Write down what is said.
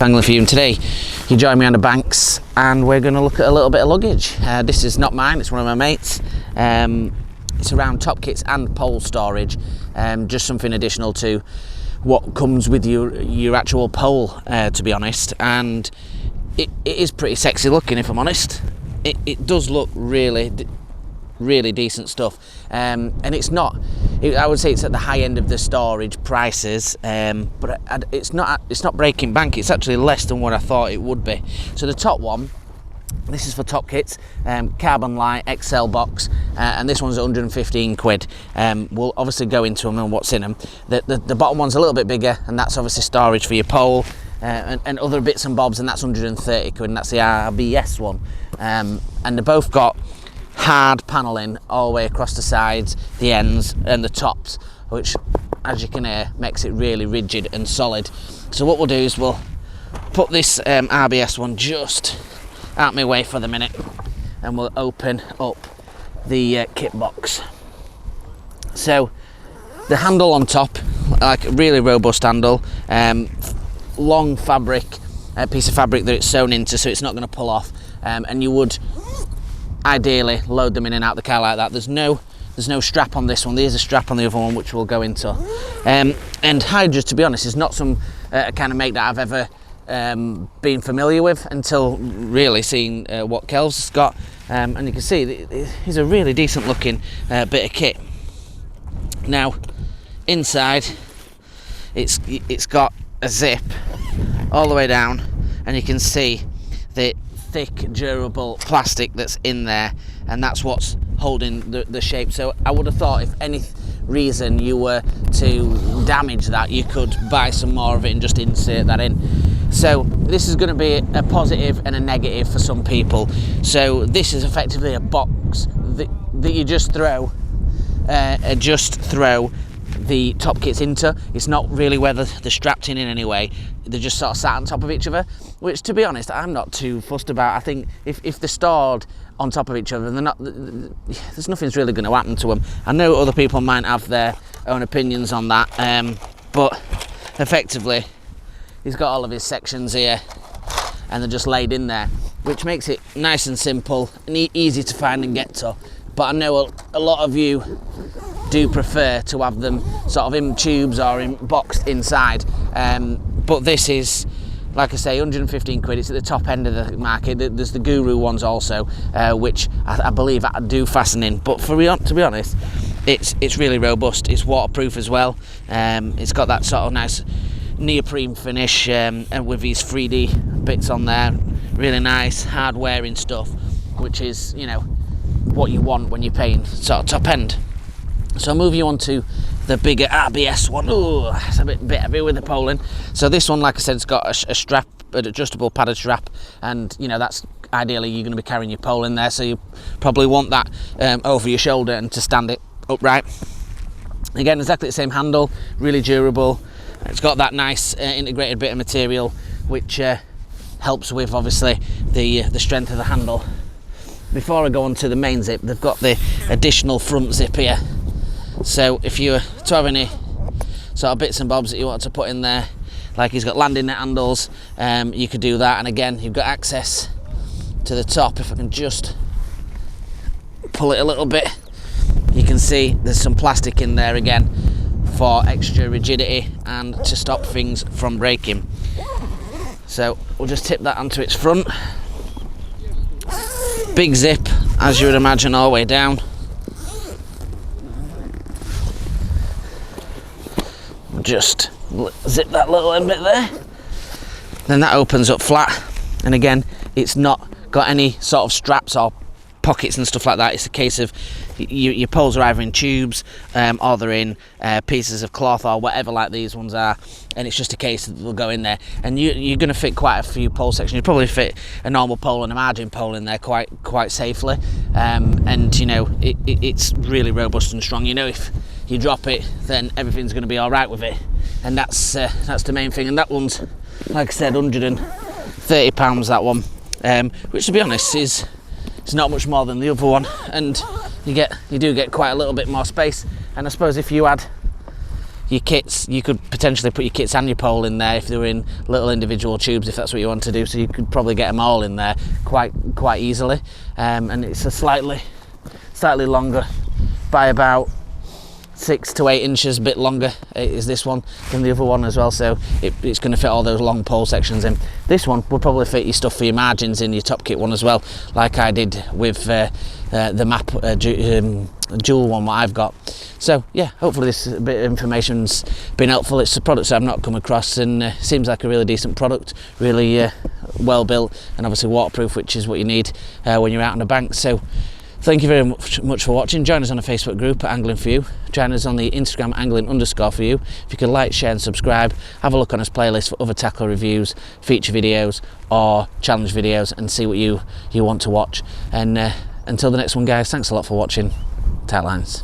Angling for You, and today you join me on the banks and we're going to look at a little bit of luggage. This is not mine, it's one of my mates. It's around top kits and pole storage, just something additional to what comes with your actual pole, to be honest. And it is pretty sexy looking, if I'm honest. It does look really decent stuff, and it's not, I would say it's at the high end of the storage prices, but it's not breaking bank. It's actually less than what I thought it would be. So the top one, this is for top kits, carbon light XL box, and this one's 115 quid. We'll obviously go into them and what's in them. The bottom one's a little bit bigger, and that's obviously storage for your pole and other bits and bobs, and that's 130 quid, and that's the RBS one. And they both got hard paneling all the way across the sides, the ends and the tops, which, as you can hear, makes it really rigid and solid. So what we'll do is we'll put this RBS one just out my way for the minute, and we'll open up the kit box. So the handle on top, like a really robust handle, long fabric, piece of fabric that it's sewn into, so it's not going to pull off, and you would ideally load them in and out the car like that. There's no strap on this one. There's a strap on the other one, which we'll go into. And Hydra, to be honest, is not some kind of make that I've ever been familiar with until really seeing what Kel's has got. And you can see he's a really decent looking bit of kit. Now inside it's got a zip all the way down, and you can see the thick durable plastic that's in there, and that's what's holding the shape. So I would have thought if any reason you were to damage that, you could buy some more of it and just insert that in. So this is going to be a positive and a negative for some people. So this is effectively a box that you just throw the top kits into. It's not really where they're strapped in any way. They're just sort of sat on top of each other, which, to be honest, I'm not too fussed about. I think if they're stored on top of each other, there's nothing's really going to happen to them. I know other people might have their own opinions on that, but effectively he's got all of his sections here and they're just laid in there, which makes it nice and simple and easy to find and get to. But I know a lot of you do prefer to have them sort of in tubes or in boxed inside, but this is, like I say, 115 quid. It's at the top end of the market. There's the Guru ones also, which I believe I do fasten in, but to be honest, it's really robust. It's waterproof as well. It's got that sort of nice neoprene finish, and with these 3D bits on there, really nice hard wearing stuff, which is, you know, what you want when you're paying sort of top end. So I'll move you on to the bigger RBS one. Oh, it's a bit heavy with the poling. So this one, like I said, it's got a strap, an adjustable padded strap, and you know, that's ideally you're going to be carrying your pole in there, so you probably want that over your shoulder and to stand it upright. Again, exactly the same handle, really durable. It's got that nice integrated bit of material, which helps with obviously the strength of the handle. Before I go on to the main zip, they've got the additional front zip here. So if you were to have any sort of bits and bobs that you want to put in there, like he's got landing net handles, you could do that. And again, you've got access to the top. If I can just pull it a little bit, you can see there's some plastic in there again for extra rigidity and to stop things from breaking. So we'll just tip that onto its front. Big zip, as you would imagine, all the way down. Just zip that little end bit there. Then that opens up flat, and again, it's not got any sort of straps or pockets and stuff like that. It's a case of your poles are either in tubes or they're in pieces of cloth or whatever, like these ones are, and it's just a case that they'll go in there, and you're going to fit quite a few pole sections. You probably fit a normal pole and a margin pole in there quite safely, and you know, it's really robust and strong. You know, if you drop it, then everything's going to be all right with it, and that's the main thing. And that one's, like I said, £130, that one, which, to be honest, is not much more than the other one, and you do get quite a little bit more space. And I suppose if you had your kits, you could potentially put your kits and your pole in there if they were in little individual tubes, if that's what you want to do, so you could probably get them all in there quite easily. And it's a slightly longer by about 6 to 8 inches, a bit longer is this one than the other one as well, so it's going to fit all those long pole sections in. This one will probably fit your stuff for your margins in your top kit one as well, like I did with the map dual one what I've got. So yeah, hopefully this bit of information's been helpful. It's a product I've not come across, and seems like a really decent product, really well built, and obviously waterproof, which is what you need when you're out on the bank. So thank you very much for watching. Join us on the Facebook group at Angling For You. Join us on the Instagram angling_for_you. If you could like, share and subscribe, have a look on his playlist for other tackle reviews, feature videos or challenge videos, and see what you want to watch. And until the next one, guys, thanks a lot for watching. Tight lines.